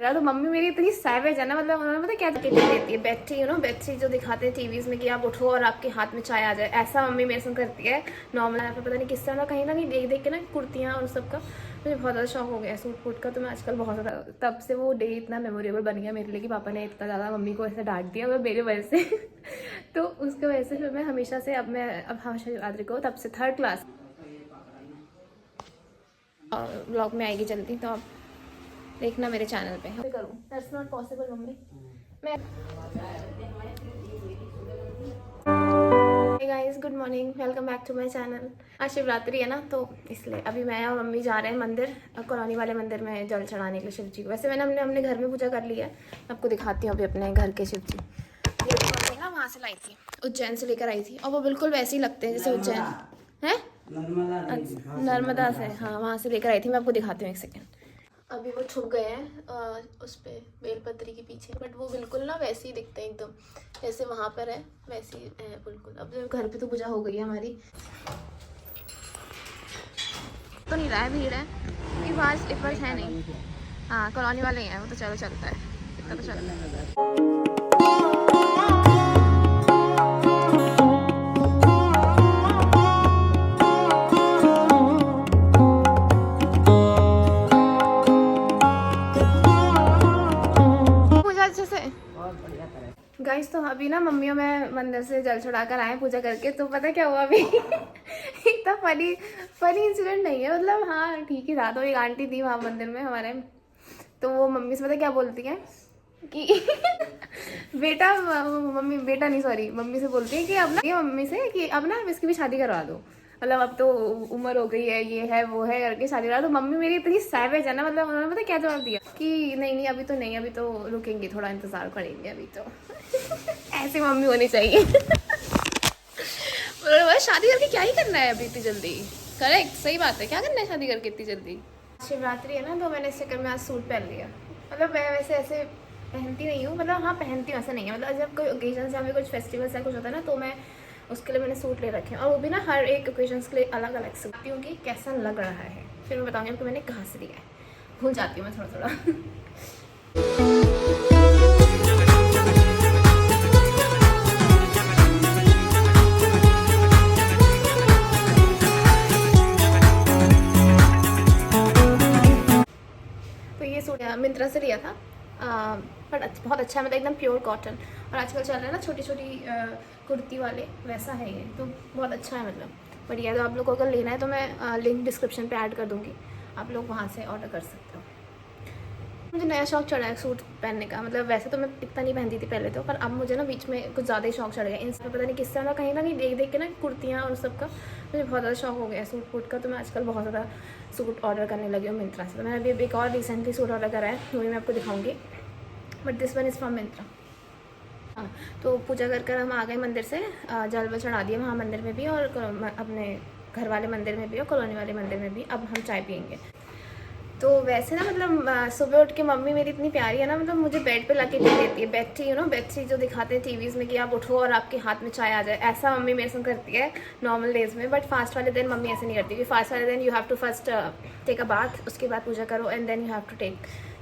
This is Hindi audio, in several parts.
यार तो मम्मी मेरी इतनी सैवेज है ना, मतलब उन्होंने पता क्या टिप देती है, बैटरी बैटरी जो दिखाते हैं टीवीज में कि आप उठो और आपके हाथ में चाय आ जाए, ऐसा मम्मी मेरे संग करती है नॉर्मल। यहाँ पे पता नहीं किस तरह कहीं ना कहीं देख देख के ना कुर्तियाँ और सबका मुझे बहुत ज़्यादा शौक हो गया सूट फूट का। तो मैं आजकल बहुत ज़्यादा, तब से वो डे इतना मेमोरेबल बन गया मेरे लिए कि पापा ने इतना ज़्यादा मम्मी को ऐसे डांट दिया मतलब मेरे वजह से तो उसकी वजह से फिर मैं हमेशा से अब हमेशा शिवरात्रि को तब से 3rd क्लास ब्लॉग में आएगी जल्दी, तो आप देखना मेरे चैनल पे करूँ। That's not possible mummy. मैं hey guys, good morning, welcome back to my channel. आज शिवरात्रि है ना, तो इसलिए अभी मैं और मम्मी जा रहे हैं मंदिर, कॉलोनी वाले मंदिर में जल चढ़ाने के लिए शिव जी को। वैसे मैंने हमने घर में पूजा कर ली है, आपको दिखाती हूँ अभी अपने घर के शिव जी। ये ना वहाँ से लाई थी, उज्जैन से लेकर आई थी, और वो बिल्कुल वैसे ही लगते हैं जैसे उज्जैन है, नर्मदा से, हाँ वहाँ से लेकर आई थी। मैं आपको दिखाती हूँ, एक सेकेंड। अभी वो छुप गए हैं उस पे बेलपत्री के पीछे, बट वो बिल्कुल ना वैसे ही दिखते हैं एकदम जैसे वहाँ पर है, वैसे ही है बिल्कुल। अब घर पे तो पूजा हो गई है हमारी, तो नहीं रहा है, भीड़ है क्योंकि वहाँ स्लीपर्स है नहीं। हाँ कॉलोनी वाले ही हैं वो, तो चलो चलता है, इतना तो चलता है। गाइस तो अभी ना मम्मी और मैं मंदिर से जल चढ़ा कर आए पूजा करके, तो पता क्या हुआ अभी इतना फनी इंसिडेंट नहीं है, मतलब हाँ ठीक ही था। तो एक आंटी थी वहाँ मंदिर में हमारे, तो वो मम्मी से पता क्या बोलती है कि बेटा, बेटा नहीं सॉरी, मम्मी से बोलती है कि अब ना, ये मम्मी से कि अब ना इसकी भी शादी करवा दो, मतलब अब तो उम्र हो गई है, ये है वो है करके शादी करा। तो मम्मी मेरी इतनी सैवेज है ना, मतलब उन्होंने पता क्या जवाब दिया कि नहीं नहीं अभी तो नहीं, अभी तो रुकेंगे, थोड़ा इंतजार करेंगे अभी तो ऐसी मम्मी होनी चाहिए शादी करके क्या ही करना है अभी इतनी जल्दी। करेक्ट, सही बात है, क्या करना है शादी करके इतनी जल्दी। शिवरात्रि है ना, तो मैंने इस चक्कर में आज सूट पहन लिया। मतलब मैं वैसे ऐसे पहनती नहीं हूँ, मतलब हाँ पहनती हूँ, ऐसा नहीं है। मतलब जब कोई ओकेजन या कुछ फेस्टिवल्स या कुछ होता है ना, तो मैं उसके लिए मैंने सूट ले रखे हैं, और वो भी ना हर एक ओकेजन के लिए अलग अलग सूट हूँ कि कैसा लग रहा है, फिर मैं बताऊँगी आपको मैंने कहाँ से लिया है। भूल जाती हूँ मैं थोड़ा थोड़ा तो ये सूट मिंत्रा से लिया था, बट बहुत अच्छा है, मतलब एकदम प्योर कॉटन। और आजकल चल रहा है ना छोटी छोटी कुर्ती वाले, वैसा है ये, तो बहुत अच्छा है, मतलब बढ़िया। तो आप लोग को अगर लेना है तो मैं लिंक डिस्क्रिप्शन पे ऐड कर दूँगी, आप लोग वहाँ से ऑर्डर कर सकते हो। मुझे नया शौक चढ़ा है सूट पहनने का, मतलब वैसे तो मैं इतना नहीं पहनती थी पहले तो, पर अब मुझे ना बीच में कुछ ज़्यादा ही शौक चढ़ गया। इंस्टा पता नहीं किससे ना कहीं ना कहीं देख देख के ना कुर्तियाँ और सबका मुझे बहुत ज़्यादा शौक हो गया सूट फूट का। तो मैं आजकल बहुत ज़्यादा सूट ऑर्डर करने लगी हूँ मिंत्रा से। तो मैंने अभी एक और रिसेंटली सूट ऑर्डर करा है, वो भी मैं आपको दिखाऊँगी, but this one is from Myntra. हाँ तो पूजा कर हम आ गए मंदिर से, जल वल चढ़ा दिया वहाँ मंदिर में भी, और अपने घर वाले मंदिर में भी और कॉलोनी वाले मंदिर में भी। अब हम चाय पियेंगे। तो वैसे ना मतलब सुबह उठ के मम्मी मेरी इतनी प्यारी है ना, मतलब मुझे बेड पे लाके टी देती है, बैटरी बैटरी जो दिखाते हैं टीवीज में कि आप उठो और आपके हाथ में चाय आ जाए, ऐसा मम्मी मेरे संग करती है नॉर्मल डेज में। बट फास्ट वाले दिन मम्मी ऐसे नहीं करती, क्योंकि फास्ट वाले दिन you have to first take a bath, उसके बाद पूजा करो, and then you have to take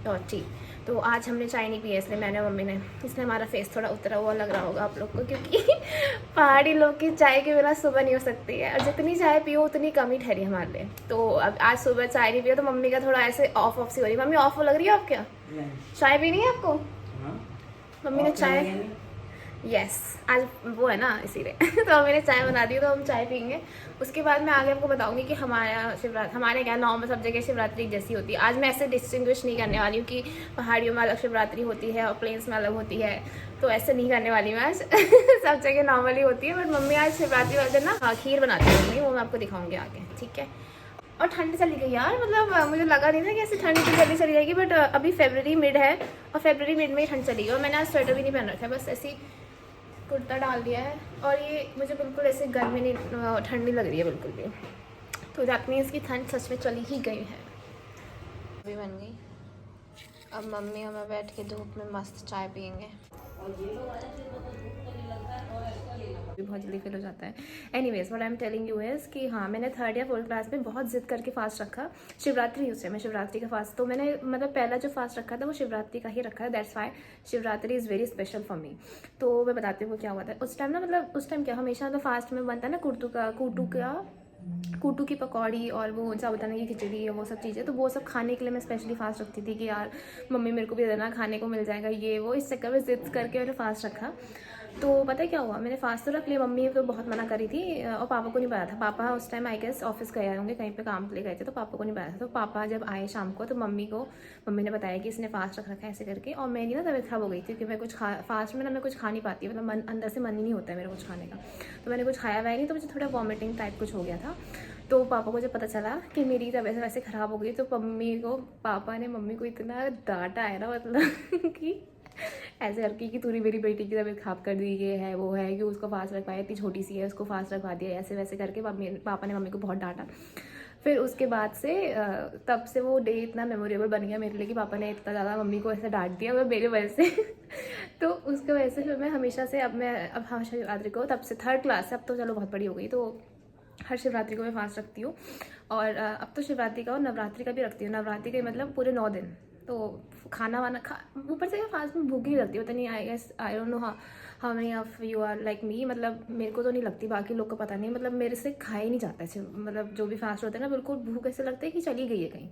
your tea. तो आज हमने चाय नहीं पी है, इसलिए मैंने मम्मी ने, इसलिए हमारा फेस थोड़ा उतरा हुआ लग रहा होगा आप लोग को, क्योंकि पहाड़ी लोग की चाय के बिना सुबह नहीं हो सकती है, और जितनी चाय पियो उतनी कम ही ठहरी हमारे लिए। तो अब आज सुबह चाय नहीं पिया, तो मम्मी का थोड़ा ऐसे ऑफ सी हो रही है। मम्मी ऑफ लग रही है आप क्या? चाय पीनी है आपको? मम्मी ने चाय, यस आज वो है ना इसीलिए तो मैंने चाय बना दी, तो हम चाय पीएंगे। उसके बाद मैं आगे आपको बताऊंगी कि हमारा शिवरात्रि, हमारे क्या नॉर्मल सब जगह शिवरात्रि जैसी होती है। आज मैं ऐसे डिस्टिंग्विश नहीं करने वाली हूँ कि पहाड़ियों में अलग शिवरात्रि होती है और प्लेन्स में अलग होती है, तो ऐसे नहीं करने वाली मैं आज सब जगह नॉर्मली होती है। बट मम्मी आज शिवरात्रि वाले दिन ना खीर बनाती है मम्मी, वो मैं आपको दिखाऊंगी आगे, ठीक है। और ठंड चली गई यार, मतलब मुझे लगा नहीं था कि ऐसे ठंड इतनी जल्दी चली जाएगी, बट अभी फरवरी मिड है, और फरवरी मिड में ही ठंड चली गई। और मैंने आज स्वेटर भी नहीं पहन रखा है, बस ऐसी कुर्ता डाल दिया है, और ये मुझे बिल्कुल ऐसे गर्मी नहीं, ठंड नहीं लग रही है बिल्कुल भी। तो दैट मीन्स की ठंड सच में चली ही गई है। अभी बन गई, अब मम्मी और मैं बैठ के धूप में मस्त चाय पियेंगे। बहुत जल्दी फेल हो जाता है। Anyways what I am telling you is कि हाँ, मैंने 3rd या 4th क्लास में बहुत जिद करके फास्ट रखा। शिवरात्रि उस टाइम, शिवरात्रि का फास्ट, तो मैंने मतलब पहला जो फास्ट रखा था वो शिवरात्रि का ही रखा है। That's why Shivratri is very special for me. तो मैं बताती हूँ वो क्या हुआ था उस टाइम ना, मतलब उस टाइम क्या, हमेशा तो फास्ट में बनता है ना कूटू की पकौड़ी और वो साबूदाना की खिचड़ी और वो सब चीज़ें, तो वो सब खाने के लिए मैं स्पेशली फास्ट रखती थी कि यार मम्मी मेरे को भी देना, खाने को मिल जाएगा ये वो। इस चक्कर में जिद करके मैंने फास्ट रखा। तो पता है क्या हुआ, मैंने फास्ट तो रख लिया, मम्मी तो बहुत मना करी थी और पापा को नहीं पता था। पापा उस टाइम आई गेस ऑफिस गए होंगे, कहीं पे काम के लिए गए थे, तो पापा को नहीं पता था। तो पापा जब आए शाम को तो मम्मी ने बताया कि इसने फास्ट रख रखा है ऐसे करके। और मेरी ना तबीयत खराब हो गई थी क्योंकि मैं फास्ट में ना मैं कुछ खा नहीं पाती, मतलब अंदर से मन ही नहीं होता है मेरा कुछ खाने का। तो मैंने कुछ खाया हुआ नहीं, तो मुझे थोड़ा वॉमिटिंग टाइप कुछ हो गया था। तो पापा को जब पता चला कि मेरी तबीयत वैसे ख़राब हो गई, तो पापा ने मम्मी को इतना डांटा है ना, मतलब कि ऐसे करके कि तूने मेरी बेटी की तबीयत खराब कर दी, ये है वो है, कि उसको फास्ट रखवाया, इतनी छोटी सी है उसको फास्ट रखवा दिया, ऐसे वैसे करके पापा ने मम्मी को बहुत डांटा। फिर उसके बाद से तब से वो डे इतना मेमोरेबल बन गया मेरे लिए कि पापा ने इतना ज़्यादा मम्मी को ऐसे डांट दिया मेरे वजह से। तो उसके वजह से फिर मैं हमेशा से अब हाँ शिवरात्रि को, तब से 3rd क्लास से, अब तो चलो बहुत बड़ी हो गई, तो हर शिवरात्रि को मैं फास्ट रखती हूँ। और अब तो शिवरात्रि का और नवरात्रि का भी रखती हूँ। नवरात्रि के मतलब पूरे 9 दिन तो खाना वाना ऊपर से फास्ट में भूख नहीं लगती, पता नहीं, I don't know how many of you are like me, मतलब मेरे को तो नहीं लगती, बाकी लोग को पता नहीं, मतलब मेरे से खाया ही नहीं जाता है। मतलब जो भी फास्ट होता है ना, बिल्कुल भूख ऐसे लगता है कि चली गई है कहीं,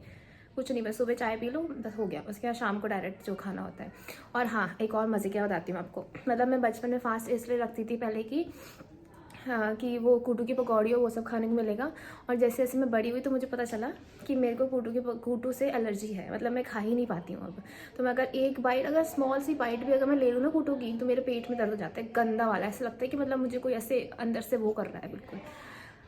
कुछ नहीं, बस सुबह चाय पी लो बस हो गया, उसके बाद शाम को डायरेक्ट जो खाना होता है। और हाँ, एक और मज़े क्या बताती हूँ आपको, मतलब मैं बचपन में फास्ट इसलिए रखती थी पहले कि हाँ, कि वो कूटू की पकौड़ी और वो सब खाने को मिलेगा। और जैसे जैसे मैं बड़ी हुई तो मुझे पता चला कि मेरे को कूटू से एलर्जी है, मतलब मैं खा ही नहीं पाती हूँ अब। तो मैं अगर स्मॉल सी बाइट भी अगर मैं ले लूँ ना कूटू की, तो मेरे पेट में दर्द हो जाता है, गंदा वाला, ऐसा लगता है कि मतलब मुझे कोई ऐसे अंदर से वो कर रहा है बिल्कुल।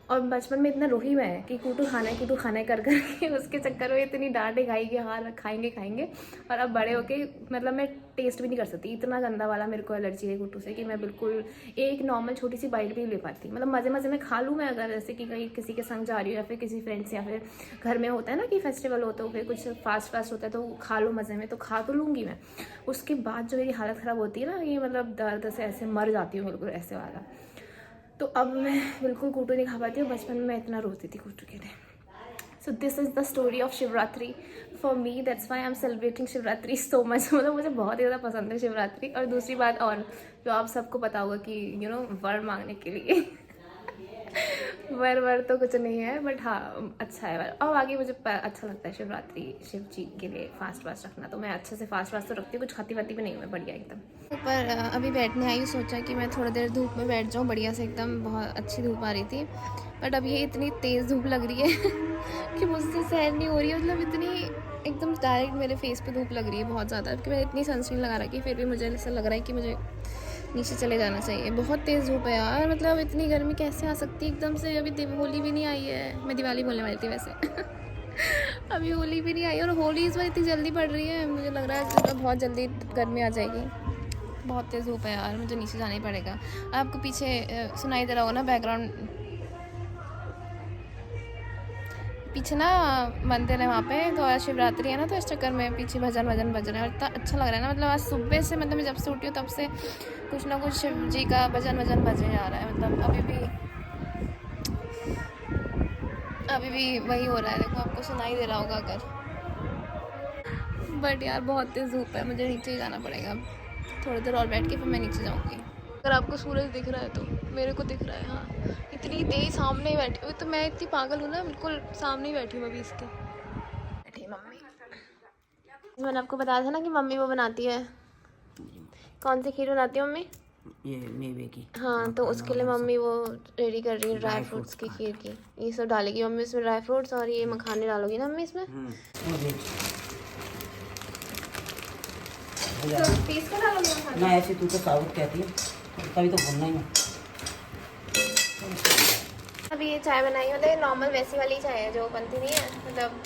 और बचपन में इतना रोही मैं कि कूटू खाना है कर करके उसके चक्कर में इतनी डांटें खाई कि हाँ खाएंगे। और अब बड़े होके मतलब मैं टेस्ट भी नहीं कर सकती, इतना गंदा वाला मेरे को एलर्जी है कूटू से कि मैं बिल्कुल एक नॉर्मल छोटी सी बाइट भी नहीं ले पाती। मतलब मज़े में खा लूँ मैं, अगर जैसे कि कहीं किसी के संग जा रही हूँ या फिर किसी फ्रेंड्स, या फिर घर में होता है ना कि फेस्टिवल होता है, फिर कुछ फास्ट होता है तो खा लूँ मज़े में, तो खा तो लूँगी मैं। उसके बाद जो मेरी हालत ख़राब होती है ना, ये मतलब दर्द से ऐसे मर जाती हूँ बिल्कुल ऐसे वाला। तो अब मैं बिल्कुल कूटू नहीं खा पाती हूँ, बचपन में मैं इतना रोती थी कूटू के लिए। So this is the story of Shivratri for me, that's why I am celebrating Shivratri so much. मतलब मुझे बहुत ही ज़्यादा पसंद है शिवरात्रि। और दूसरी बात और जो आप सबको पता होगा कि वर मांगने के लिए वर तो कुछ नहीं है, बट हाँ अच्छा है वर। और आगे मुझे अच्छा लगता है शिवरात्रि, शिव जी के लिए फास्ट रखना, तो मैं अच्छे से फास्ट तो रखती हूँ, कुछ खाती वाती भी नहीं हूँ मैं, बढ़िया एकदम। पर अभी बैठने आई, सोचा कि मैं थोड़ी देर धूप में बैठ जाऊँ बढ़िया से एकदम, बहुत अच्छी धूप आ रही थी। बट अब ये इतनी तेज़ धूप लग रही है कि मुझसे सहन नहीं हो रही है, मतलब इतनी एकदम डायरेक्ट मेरे फेस पे धूप लग रही है बहुत ज़्यादा, क्योंकि मैंने इतनी सनस्क्रीन लगा रखी है, फिर भी मुझे ऐसा लग रहा है कि मुझे नीचे चले जाना चाहिए। बहुत तेज़ धूप है यार, मतलब इतनी गर्मी कैसे आ सकती है एकदम से। अभी होली भी नहीं आई है, मैं दिवाली बोलने वाली थी वैसे अभी होली भी नहीं आई, और होली इस बार इतनी जल्दी पड़ रही है, मुझे लग रहा है बहुत जल्दी गर्मी आ जाएगी। बहुत तेज़ धूप है यार, मुझे नीचे जाना ही पड़ेगा। आपको पीछे सुनाई दे रहा होगा ना बैकग्राउंड, पीछे ना मंदिर है वहाँ पे, तो आज शिवरात्रि है ना, तो इस चक्कर में पीछे भजन बज रहे हैं और इतना अच्छा लग रहा है ना। मतलब आज सुबह से, मतलब मैं जब से उठी हूँ तब से कुछ ना कुछ शिव जी का भजन बजे जा रहा है। मतलब अभी भी वही हो रहा है, देखो आपको सुनाई दे रहा होगा अगर। बट यार बहुत तेज़ धूप है, मुझे नीचे ही जाना पड़ेगा। थोड़ी देर और बैठ के फिर मैं नीचे जाऊँगी। अगर आपको सूरज दिख रहा है तो मेरे को दिख रहा है, हाँ इतनी तेज सामने ही बैठी हुई, तो मैं इतनी पागल हूँ ना, बिल्कुल सामने ही बैठी हूँ अभी इसके। बैठी मम्मी, मैंने आपको बताया था ना कि मम्मी वो बनाती है, कौन सी खीर बनाती है मम्मी, ये मेवे की। हाँ तो उसके लिए मम्मी वो रेडी कर रही है ड्राई फ्रूट्स की खीर की। ये सब डालेगी मम्मी इसमें, ड्राई फ्रूट्स और ये मखाने डालोगी ना मम्मी इसमें। तो पीस कर डालोगी मखाने ना, ऐसे तू तो साबुत कहती है, कभी तो भूलना ही है। अभी ये चाय बनाई, मतलब नॉर्मल वैसी वाली चाय है जो बनती नहीं है, मतलब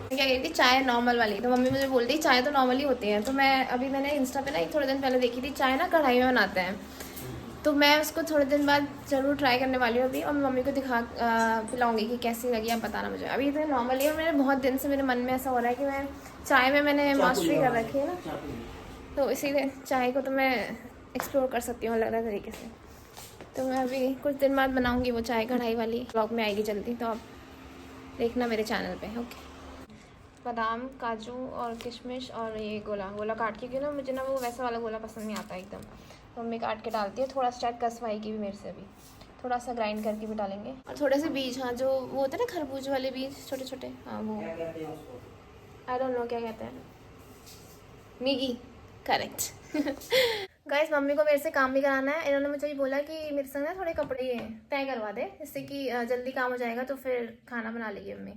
क्या कही थी चाय नॉर्मल वाली, तो मम्मी मुझे बोलती चाय तो नॉर्मल ही होती है। तो मैंने इंस्टा पे ना थोड़े दिन पहले देखी थी चाय ना कढ़ाई में बनाते हैं, तो मैं उसको थोड़े दिन बाद ज़रूर ट्राई करने वाली हूँ अभी, और मम्मी को पिलाऊंगी कि कैसी लगी, आप बताना मुझे। अभी तो नॉर्मली है, मेरे बहुत दिन से मेरे मन में ऐसा हो रहा है कि मैं चाय में मैंने मास्टरी कर रखी है ना, तो इसीलिए चाय को तो मैं एक्सप्लोर कर सकती हूँ अलग अलग तरीके से। तो मैं अभी कुछ दिन बाद बनाऊंगी वो चाय कढ़ाई वाली, ब्लॉग में आएगी जल्दी, तो आप देखना मेरे चैनल पे। ओके। बादाम, काजू और किशमिश और ये गोला गोला काट के, क्योंकि ना मुझे ना वो वैसा वाला गोला पसंद नहीं आता एकदम, तो मम्मी काट के डालती है। थोड़ा सा शायद कसवाएगी भी मेरे से अभी, थोड़ा सा ग्राइंड करके भी डालेंगे। और थोड़े से बीज, हाँ जो वो होते हैं ना खरबूज वाले बीज छोटे छोटे, हाँ वो आई डोंट नो क्या कहते हैं, मैगी, करेक्ट। गाइस मम्मी को मेरे से काम भी कराना है। इन्होंने मुझे भी बोला कि मेरे संग ना थोड़े कपड़े तय करवा दे, जिससे कि जल्दी काम हो जाएगा, तो फिर खाना बना लेगी मम्मी।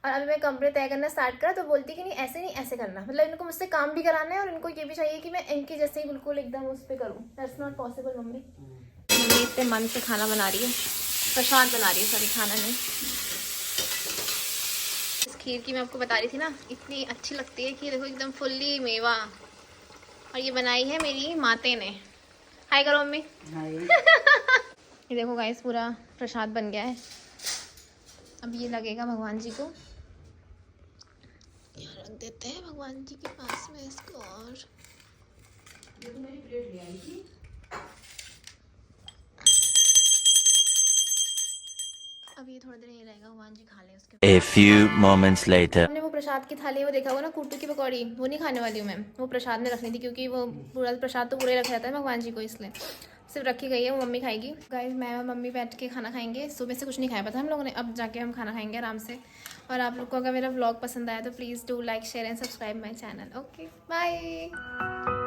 और अभी मैं कपड़े तय करना स्टार्ट करा तो बोलती कि नहीं ऐसे नहीं, ऐसे करना। मतलब इनको मुझसे काम भी कराना है और इनको ये भी चाहिए कि मैं इनके जैसे ही बिल्कुल एकदम उस पर करूँ। That's not possible mummy. Mummy इतने मन से खाना बना रही है, प्रसाद बना रही है, सॉरी खाना नहीं। इस खीर की मैं आपको बता रही थी ना, इतनी अच्छी लगती है खीर, देखो एकदम फुल्ली मेवा। और ये बनाई है मेरी माते ने। हाय करो मम्मी। ये देखो गाइस पूरा प्रसाद बन गया है। अब ये लगेगा भगवान जी को, यहाँ रख देते हैं भगवान जी के पास में इसको। और ये तो मेरी प्लेट ले आई थी। अब ये थोड़ी देर ये रहेगा, भगवान जी खा ले उसके। A few moments later. हमने वो प्रसाद की थाली वो देखा होगा ना, कूटू की पकौड़ी, वो नहीं खाने वाली हूँ मैं, वो प्रसाद में रखनी थी, क्योंकि वो पूरा प्रसाद तो पूरा ही रखा जाता है भगवान जी को, इसलिए सिर्फ रखी गई है, वो मम्मी खाएगी। गाइस मैं और मम्मी बैठ के खाना खाएंगे। सुबह से कुछ नहीं खाया पता हम लोगों ने, अब जाके हम खाना खाएंगे आराम से। और आप लोग को अगर मेरा व्लॉग पसंद आया तो please do like share and subscribe my channel. Okay bye.